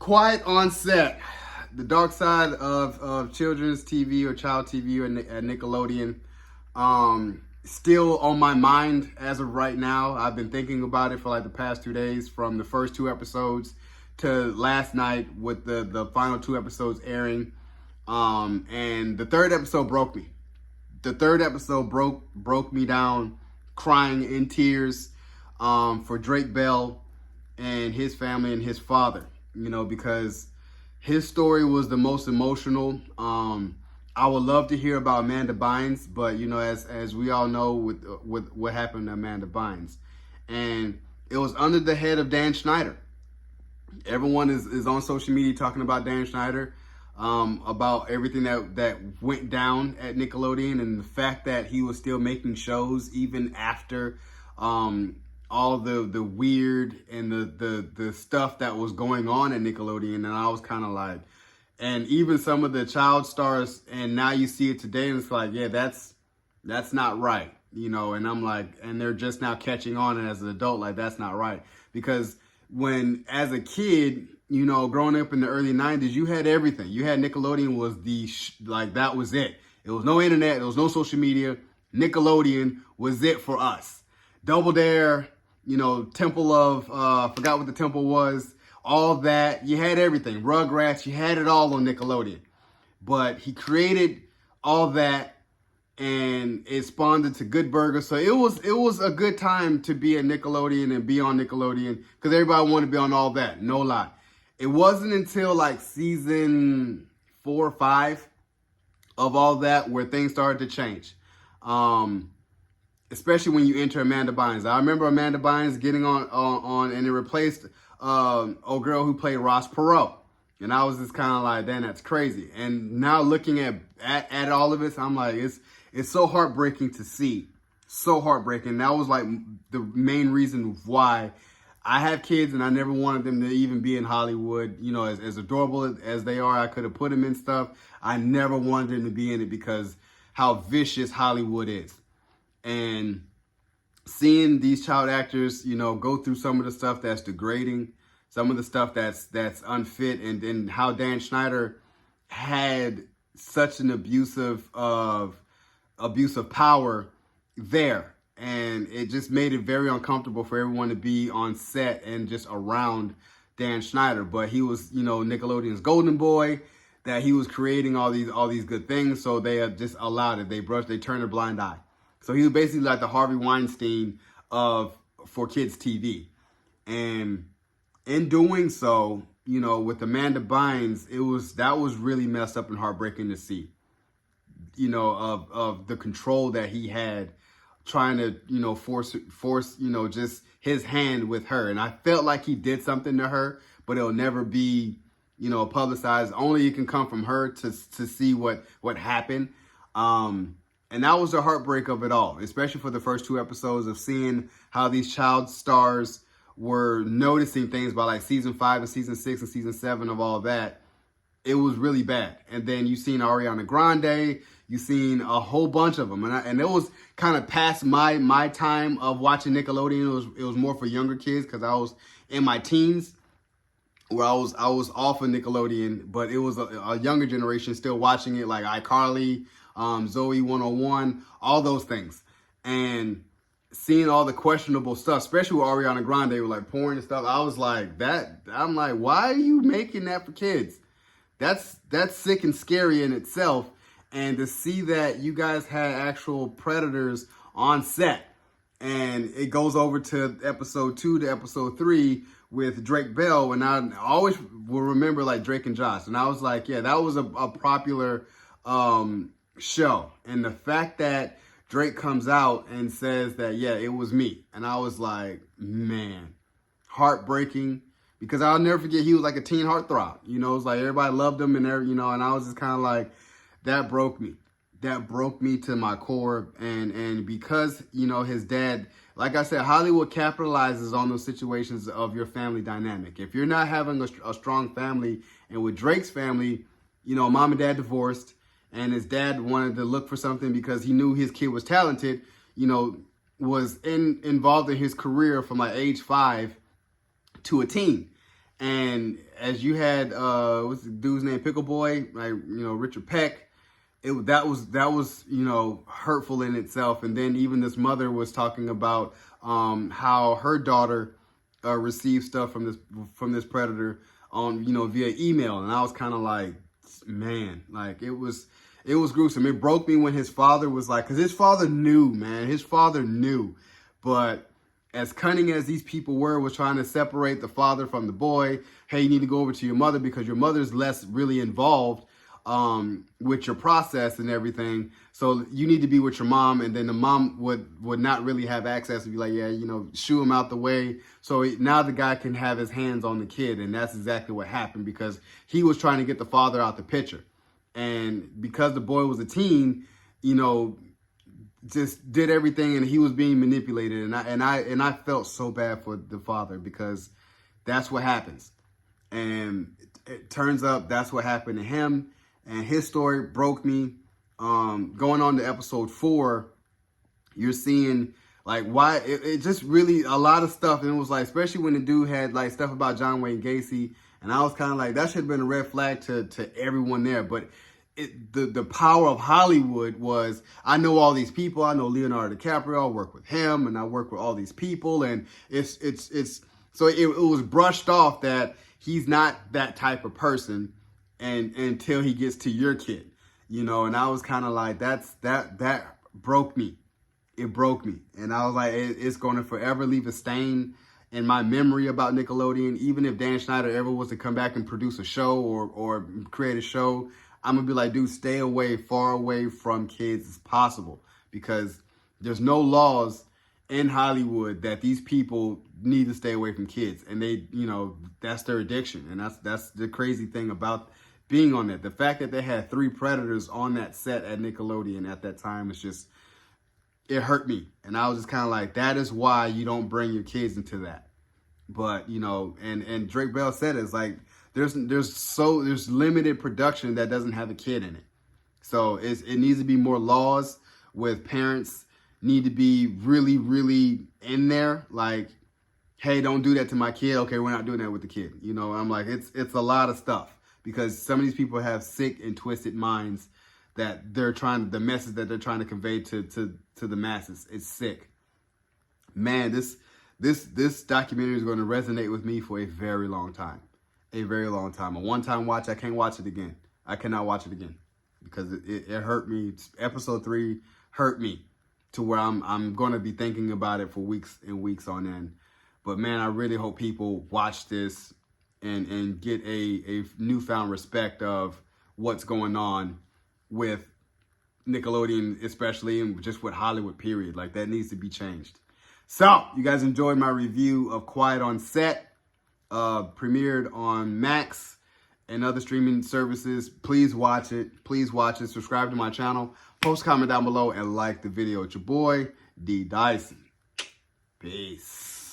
quiet on set. The dark side of children's TV or child TV at Nickelodeon. Still on my mind as of right now. I've been thinking about it for like the past 2 days, from the first 2 episodes to last night with the final 2 episodes airing. And the 3rd episode broke me. The 3rd episode broke me down, crying in tears for DrakeBell and his family and his father, because his story was the most emotional. I would love to hear about AmandaBynes, but as we all know with what happened to AmandaBynes, and it was under the head of Dan Schneider. Everyone is on social media talking about Dan Schneider, about everything that went down at Nickelodeon, and the fact that he was still making shows even after all the weird and the stuff that was going on at Nickelodeon. And I was kind of like, and even some of the child stars, and now you see it today, and it's like, yeah, that's not right, and I'm like, and they're just now catching on, and as an adult, like, that's not right. Because when, as a kid, growing up in the early 90s, you had everything. You had Nickelodeon was that was it. There was no internet, there was no social media. Nickelodeon was it for us. Double Dare, Temple of, forgot what the temple was, all that. You had everything. Rugrats, you had it all on Nickelodeon. But he created all that, and it spawned into Good Burger. So it was a good time to be at Nickelodeon and be on Nickelodeon, because everybody wanted to be on all that, no lie. It wasn't until like season 4 or 5 of all that where things started to change. Especially when you enter AmandaBynes. I remember AmandaBynes getting on and it replaced old girl who played Ross Perot. And I was just kind of like, damn, that's crazy. And now looking at all of it, I'm like, it's so heartbreaking to see. So heartbreaking. That was like the main reason why I have kids, and I never wanted them to even be in Hollywood. As adorable as they are, I could have put them in stuff. I never wanted them to be in it because how vicious Hollywood is. And seeing these child actors, go through some of the stuff that's degrading, some of the stuff that's unfit, and then how Dan Schneider had such an abusive power there. And it just made it very uncomfortable for everyone to be on set and just around Dan Schneider. But he was, Nickelodeon's golden boy, that he was creating all these good things. So they just allowed it. They turned a blind eye. So he was basically like the Harvey Weinstein for kids TV. And in doing so, with AmandaBynes, that was really messed up and heartbreaking to see, of the control that he had, trying to, force, just his hand with her. And I felt like he did something to her, but it'll never be, publicized. Only it can come from her to see what happened. And that was the heartbreak of it all, especially for the first 2 episodes, of seeing how these child stars were noticing things by like season 5 and season 6 and season 7 of all that. It was really bad. And then you seen Ariana Grande, you seen a whole bunch of them. And it was kind of past my time of watching Nickelodeon. It was more for younger kids, because I was in my teens where I was off of Nickelodeon, but it was a younger generation still watching it, like iCarly, Zoe 101, all those things. And seeing all the questionable stuff, especially with Ariana Grande, with like porn and stuff, I was like, I'm like, why are you making that for kids? That's sick and scary in itself. And to see that you guys had actual predators on set, and it goes over to episode 2 to episode 3 with DrakeBell, and I always will remember like Drake and Josh. And I was like, yeah, that was a popular show. And the fact that Drake comes out and says that, yeah, it was me. And I was like, man, heartbreaking, because I'll never forget, he was like a teen heartthrob. It was like everybody loved him, and and I was just kind of like, that broke me. That broke me to my core. And because, his dad, like I said, Hollywood capitalizes on those situations of your family dynamic. If you're not having a strong family, and with Drake's family, mom and dad divorced, and his dad wanted to look for something because he knew his kid was talented, was involved in his career from like age 5 to a teen. And as you had, what's the dude's name, Pickle Boy, like, Richard Peck, that was hurtful in itself. And then even this mother was talking about how her daughter received stuff from this predator on via email, and I was kind of like, man, like it was gruesome. It broke me when his father was like, because his father knew, man, his father knew, but as cunning as these people was trying to separate the father from the boy. Hey, you need to go over to your mother because your mother's less really involved with your process and everything. So you need to be with your mom. And then the mom would not really have access to be like, yeah, shoo him out the way. So now the guy can have his hands on the kid. And that's exactly what happened, because he was trying to get the father out the picture. And because the boy was a teen, just did everything, and he was being manipulated. And I felt so bad for the father, because that's what happens. And it turns up that's what happened to him. And his story broke me. Going on to episode 4, you're seeing like why it just really a lot of stuff. And it was like, especially when the dude had like stuff about John Wayne Gacy. And I was kind of like, that should have been a red flag to everyone there. But the power of Hollywood was, I know all these people. I know Leonardo DiCaprio. I work with him, and I work with all these people. And it's so it was brushed off that he's not that type of person. And until he gets to your kid, and I was kind of like, that broke me. It broke me. And I was like, it's going to forever leave a stain in my memory about Nickelodeon. Even if Dan Schneider ever was to come back and produce a show or create a show, I'm going to be like, dude, stay far away from kids as possible, because there's no laws in Hollywood that these people need to stay away from kids. And they, that's their addiction. And that's the crazy thing about being on that. The fact that they had 3 predators on that set at Nickelodeon at that time was just, it hurt me. And I was just kind of like, that is why you don't bring your kids into that. But, and DrakeBell said it's like, there's limited production that doesn't have a kid in it. So it needs to be more laws with parents need to be really, really in there. Like, hey, don't do that to my kid. Okay, we're not doing that with the kid. I'm like, it's a lot of stuff. Because some of these people have sick and twisted minds that the message that they're trying to convey to the masses. It's sick. Man, this documentary is going to resonate with me for a very long time. A very long time. A one-time watch, I can't watch it again. I cannot watch it again. Because it hurt me. Episode 3 hurt me to where I'm going to be thinking about it for weeks and weeks on end. But man, I really hope people watch this and get a newfound respect of what's going on with Nickelodeon, especially, and just with Hollywood, period. Like, that needs to be changed. So, you guys enjoyed my review of Quiet on Set. Premiered on Max and other streaming services. Please watch it. Please watch it. Subscribe to my channel. Post a comment down below and like the video. It's your boy, D. Dyson. Peace.